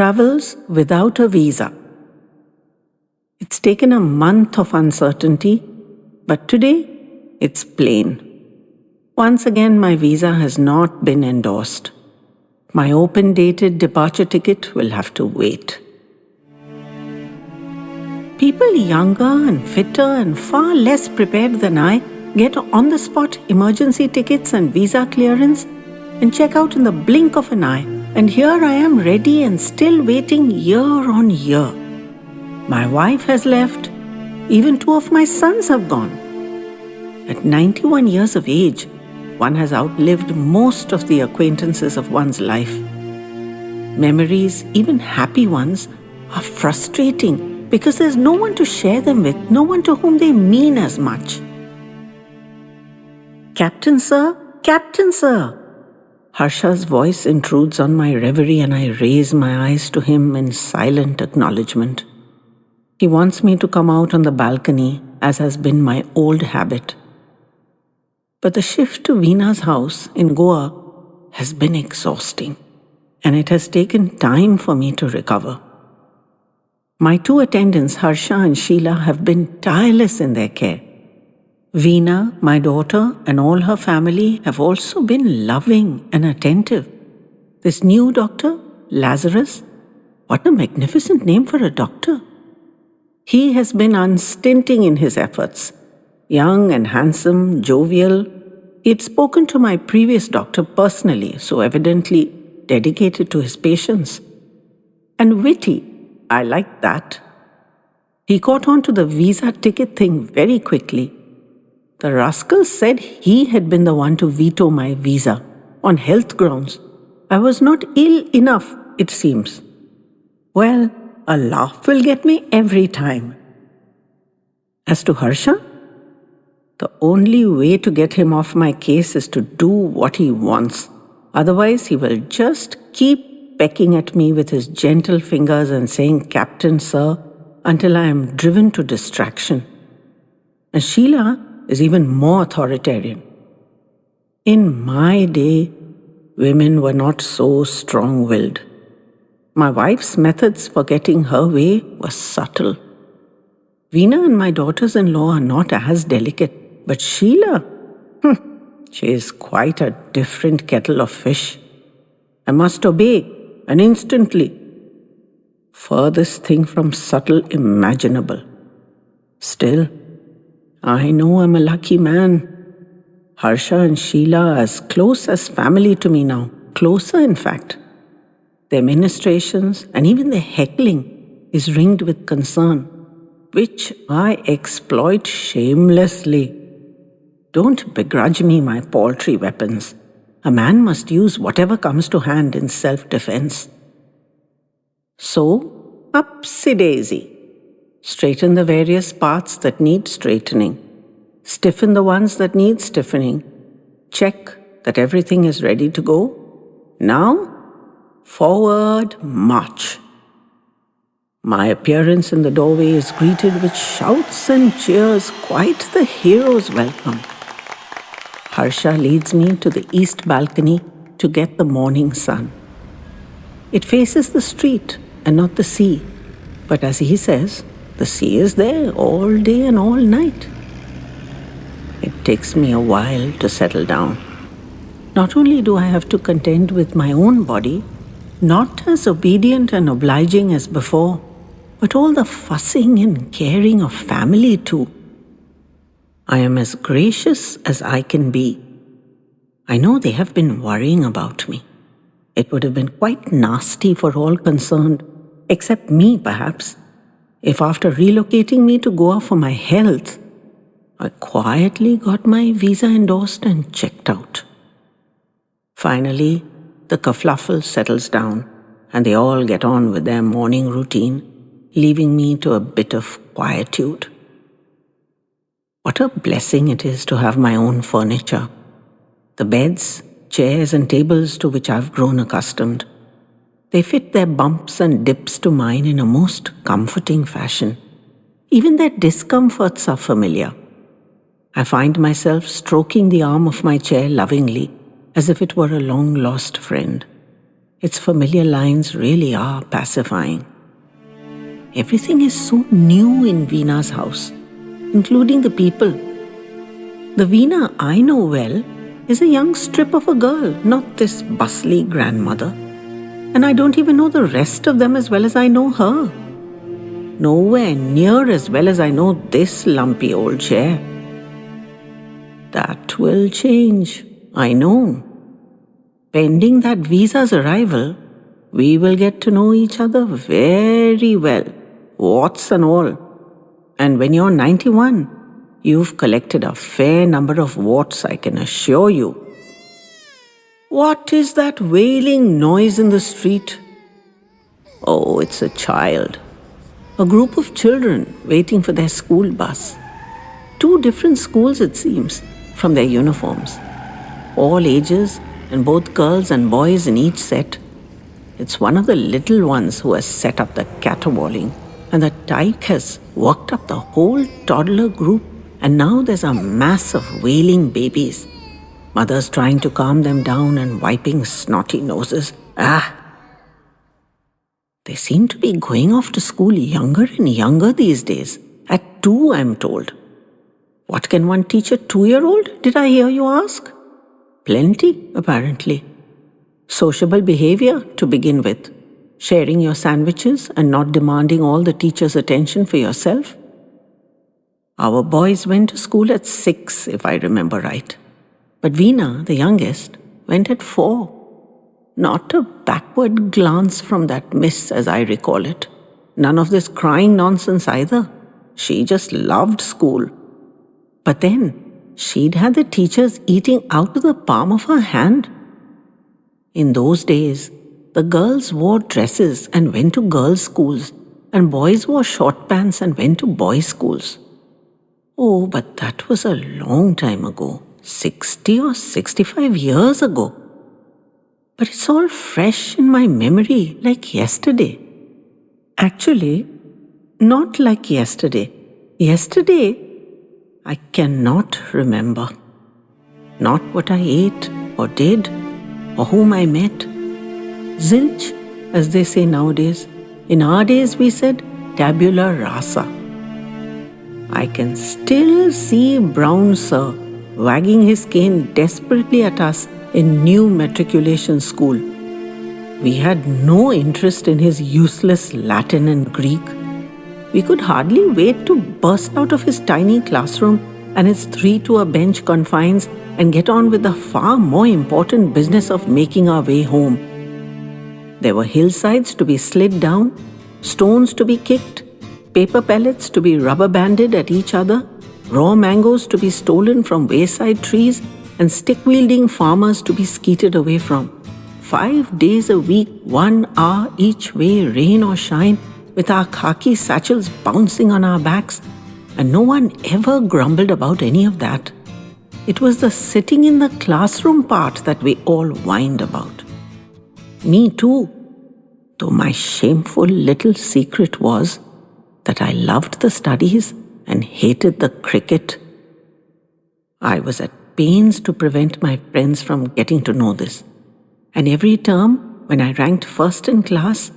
travels without a visa. It's taken a month of uncertainty, but today it's plain. Once again, my visa has not been endorsed. My open-dated departure ticket will have to wait. People younger and fitter and far less prepared than I get on-the-spot emergency tickets and visa clearance and check out in the blink of an eye. And here I am ready and still waiting year on year. My wife has left. Even 2 of my sons have gone. At 91 years of age, one has outlived most of the acquaintances of one's life. Memories, even happy ones, are frustrating because there's no one to share them with, no one to whom they mean as much. Captain sir, Captain sir! Harsha's voice intrudes on my reverie and I raise my eyes to him in silent acknowledgement. He wants me to come out on the balcony, as has been my old habit. But the shift to Veera's house in Goa has been exhausting, and it has taken time for me to recover. My 2 attendants, Harsha and Sheila, have been tireless in their care. Veena, my daughter, and all her family have also been loving and attentive. This new doctor, Lazarus, what a magnificent name for a doctor. He has been unstinting in his efforts. Young and handsome, jovial. He had spoken to my previous doctor personally, so evidently dedicated to his patients. And witty, I liked that. He caught on to the visa ticket thing very quickly. The rascal said he had been the one to veto my visa, on health grounds. I was not ill enough, it seems. Well, a laugh will get me every time. As to Harsha, the only way to get him off my case is to do what he wants. Otherwise, he will just keep pecking at me with his gentle fingers and saying, Captain, sir, until I am driven to distraction. And Sheila is even more authoritarian. In my day, women were not so strong-willed. My wife's methods for getting her way were subtle. Veena and my daughters-in-law are not as delicate, but Sheila, she is quite a different kettle of fish. I must obey, and instantly. Furthest thing from subtle imaginable. Still, I know I'm a lucky man. Harsha and Sheila are as close as family to me now. Closer, in fact. Their ministrations and even their heckling is ringed with concern, which I exploit shamelessly. Don't begrudge me my paltry weapons. A man must use whatever comes to hand in self-defense. So, upsy-daisy. Straighten the various parts that need straightening. Stiffen the ones that need stiffening. Check that everything is ready to go. Now, forward march. My appearance in the doorway is greeted with shouts and cheers, quite the hero's welcome. Harsha leads me to the east balcony to get the morning sun. It faces the street and not the sea, but as he says, the sea is there all day and all night. It takes me a while to settle down. Not only do I have to contend with my own body, not as obedient and obliging as before, but all the fussing and caring of family too. I am as gracious as I can be. I know they have been worrying about me. It would have been quite nasty for all concerned, except me perhaps, if after relocating me to Goa for my health, I quietly got my visa endorsed and checked out. Finally, the kerfluffle settles down and they all get on with their morning routine, leaving me to a bit of quietude. What a blessing it is to have my own furniture. The beds, chairs and tables to which I've grown accustomed. They fit their bumps and dips to mine in a most comforting fashion. Even their discomforts are familiar. I find myself stroking the arm of my chair lovingly, as if it were a long-lost friend. Its familiar lines really are pacifying. Everything is so new in Veena's house, including the people. The Veena I know well is a young strip of a girl, not this bustly grandmother. And I don't even know the rest of them as well as I know her. Nowhere near as well as I know this lumpy old chair. That will change, I know. Pending that visa's arrival, we will get to know each other very well, warts and all. And when you're 91, you've collected a fair number of warts, I can assure you. What is that wailing noise in the street? Oh, it's a child. A group of children waiting for their school bus. 2 different schools, it seems, from their uniforms. All ages and both girls and boys in each set. It's one of the little ones who has set up the caterwauling, and the tyke has worked up the whole toddler group, and now there's a mass of wailing babies. Mothers trying to calm them down and wiping snotty noses. They seem to be going off to school younger and younger these days. At 2, I'm told. What can one teach a 2-year-old, did I hear you ask? Plenty, apparently. Sociable behavior, to begin with. Sharing your sandwiches and not demanding all the teacher's attention for yourself. Our boys went to school at 6, if I remember right. But Veena, the youngest, went at 4. Not a backward glance from that miss, as I recall it. None of this crying nonsense either. She just loved school. But then, she'd had the teachers eating out of the palm of her hand. In those days, the girls wore dresses and went to girls' schools, and boys wore short pants and went to boys' schools. Oh, but that was a long time ago, 60 or 65 years ago. But it's all fresh in my memory, like yesterday. Actually, not like yesterday. Yesterday, I cannot remember. Not what I ate or did or whom I met. Zilch, as they say nowadays. In our days, we said tabula rasa. I can still see Brown Sir wagging his cane desperately at us in new matriculation school. We had no interest in his useless Latin and Greek. We could hardly wait to burst out of his tiny classroom and its 3-to-a-bench confines and get on with the far more important business of making our way home. There were hillsides to be slid down, stones to be kicked, paper pellets to be rubber-banded at each other, raw mangoes to be stolen from wayside trees, and stick-wielding farmers to be skeeted away from. 5 days a week, 1 hour each way, rain or shine, with our khaki satchels bouncing on our backs, and no one ever grumbled about any of that. It was the sitting in the classroom part that we all whined about. Me too, though my shameful little secret was that I loved the studies and hated the cricket. I was at pains to prevent my friends from getting to know this. And every term, when I ranked first in class,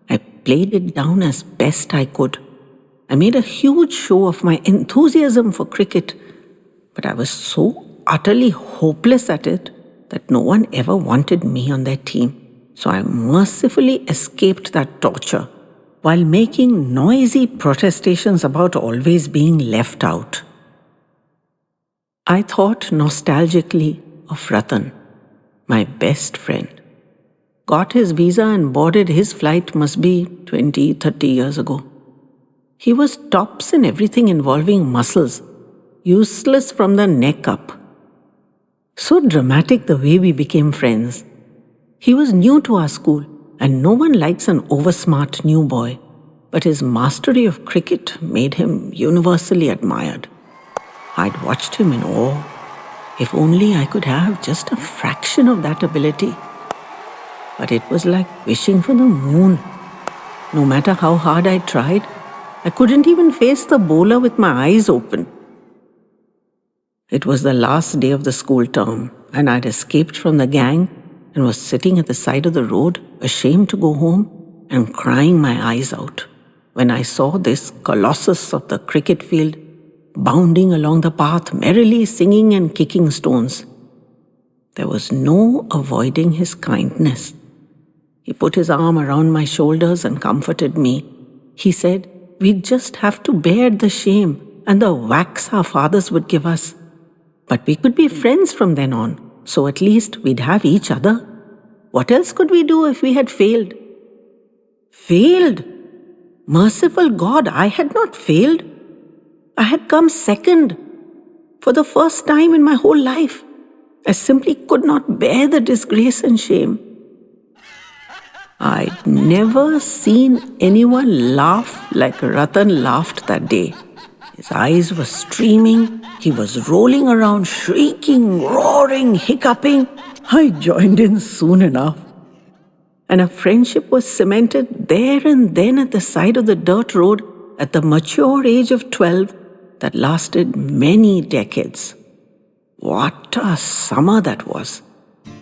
I played it down as best I could. I made a huge show of my enthusiasm for cricket, but I was so utterly hopeless at it that no one ever wanted me on their team. So I mercifully escaped that torture while making noisy protestations about always being left out. I thought nostalgically of Ratan, my best friend. Got his visa and boarded his flight must be 20, 30 years ago. He was tops in everything involving muscles, useless from the neck up. So dramatic the way we became friends. He was new to our school, and no one likes an oversmart new boy, but his mastery of cricket made him universally admired. I'd watched him in awe. If only I could have just a fraction of that ability. But it was like wishing for the moon. No matter how hard I tried, I couldn't even face the bowler with my eyes open. It was the last day of the school term, and I'd escaped from the gang and was sitting at the side of the road, ashamed to go home and crying my eyes out when I saw this colossus of the cricket field bounding along the path, merrily singing and kicking stones. There was no avoiding his kindness. He put his arm around my shoulders and comforted me. He said, we'd just have to bear the shame and the whacks our fathers would give us. But we could be friends from then on, so at least we'd have each other. What else could we do if we had failed? Failed? Merciful God, I had not failed. I had come second for the first time in my whole life. I simply could not bear the disgrace and shame. I'd never seen anyone laugh like Ratan laughed that day. His eyes were streaming. He was rolling around, shrieking, roaring, hiccuping. I joined in soon enough. And a friendship was cemented there and then at the side of the dirt road at the mature age of 12 that lasted many decades. What a summer that was!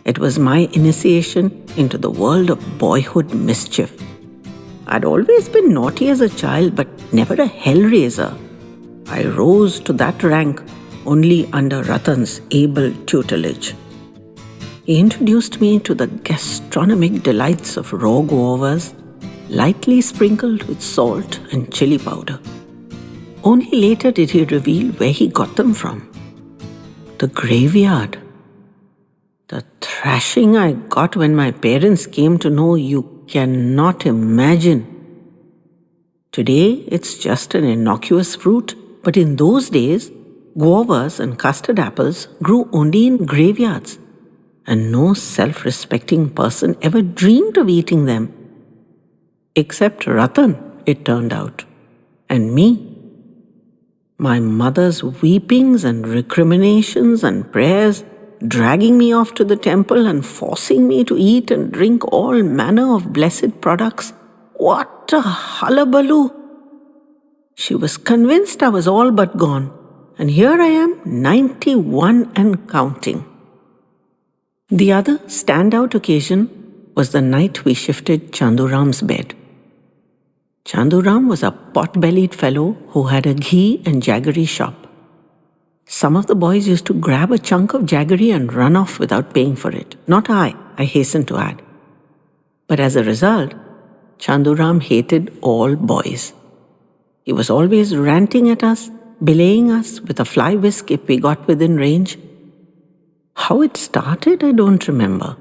It was my initiation into the world of boyhood mischief. I'd always been naughty as a child, but never a hellraiser. I rose to that rank only under Ratan's able tutelage. He introduced me to the gastronomic delights of raw guavas, lightly sprinkled with salt and chili powder. Only later did he reveal where he got them from. The graveyard. The thrashing I got when my parents came to know, you cannot imagine. Today, it's just an innocuous fruit, but in those days, guavas and custard apples grew only in graveyards, and no self-respecting person ever dreamed of eating them. Except Ratan, it turned out, and me. My mother's weepings and recriminations and prayers, dragging me off to the temple and forcing me to eat and drink all manner of blessed products. What a hullabaloo! She was convinced I was all but gone, and here I am, 91 and counting. The other standout occasion was the night we shifted Chanduram's bed. Chanduram was a pot-bellied fellow who had a ghee and jaggery shop. Some of the boys used to grab a chunk of jaggery and run off without paying for it. Not I hasten to add. But as a result, Chanduram hated all boys. He was always ranting at us, belaying us with a fly whisk if we got within range. How it started, I don't remember.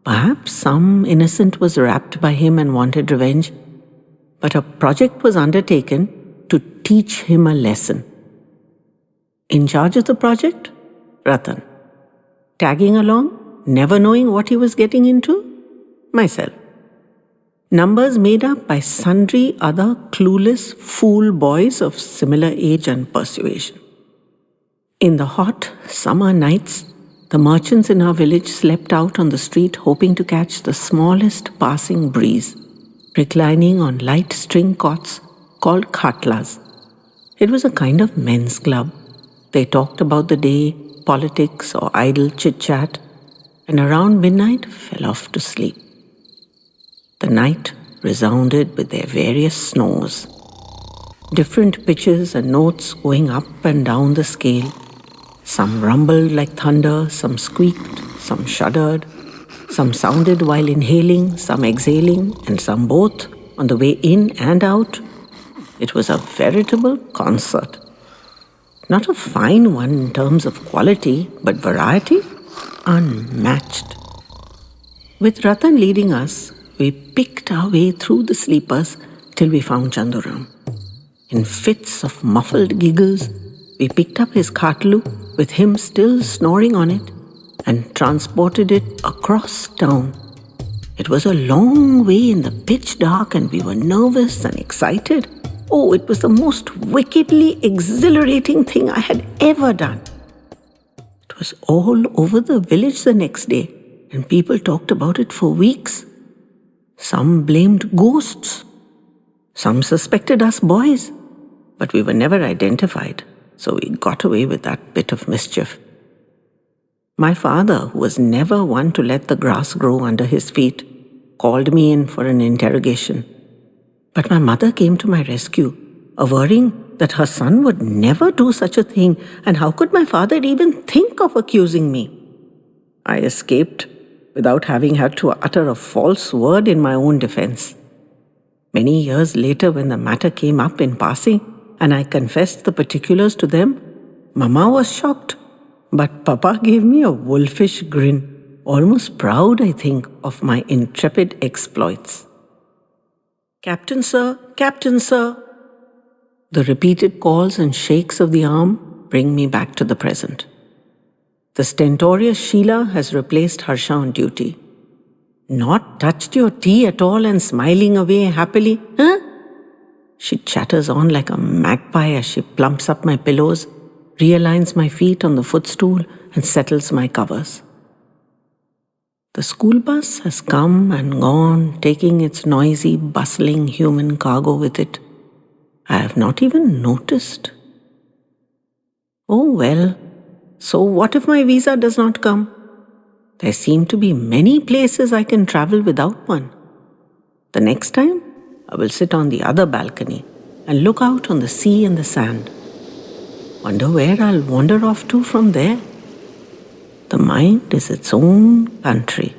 Perhaps some innocent was rapt by him and wanted revenge. But a project was undertaken to teach him a lesson. In charge of the project, Ratan. Tagging along, never knowing what he was getting into, myself. Numbers made up by sundry other clueless fool boys of similar age and persuasion. In the hot summer nights, the merchants in our village slept out on the street hoping to catch the smallest passing breeze, reclining on light string cots called khatlas. It was a kind of men's club. They talked about the day, politics or idle chit-chat, and around midnight fell off to sleep. The night resounded with their various snores, different pitches and notes going up and down the scale. Some rumbled like thunder, some squeaked, some shuddered, some sounded while inhaling, some exhaling, and some both on the way in and out. It was a veritable concert. Not a fine one in terms of quality, but variety unmatched. With Ratan leading us, we picked our way through the sleepers till we found Chanduram. In fits of muffled giggles, we picked up his khatlu with him still snoring on it and transported it across town. It was a long way in the pitch dark and we were nervous and excited. Oh, it was the most wickedly exhilarating thing I had ever done. It was all over the village the next day, and people talked about it for weeks. Some blamed ghosts. Some suspected us boys, but we were never identified, so we got away with that bit of mischief. My father, who was never one to let the grass grow under his feet, called me in for an interrogation. But my mother came to my rescue, averring that her son would never do such a thing, and how could my father even think of accusing me? I escaped without having had to utter a false word in my own defense. Many years later, when the matter came up in passing and I confessed the particulars to them, Mama was shocked, but Papa gave me a wolfish grin, almost proud, I think, of my intrepid exploits. Captain, sir, Captain, sir. The repeated calls and shakes of the arm bring me back to the present. The stentorious Sheila has replaced Harsha on duty. Not touched your tea at all and smiling away happily, huh? She chatters on like a magpie as she plumps up my pillows, realigns my feet on the footstool, and settles my covers. The school bus has come and gone, taking its noisy, bustling human cargo with it. I have not even noticed. Oh well, so what if my visa does not come? There seem to be many places I can travel without one. The next time, I will sit on the other balcony and look out on the sea and the sand. Wonder where I'll wander off to from there. The mind is its own country.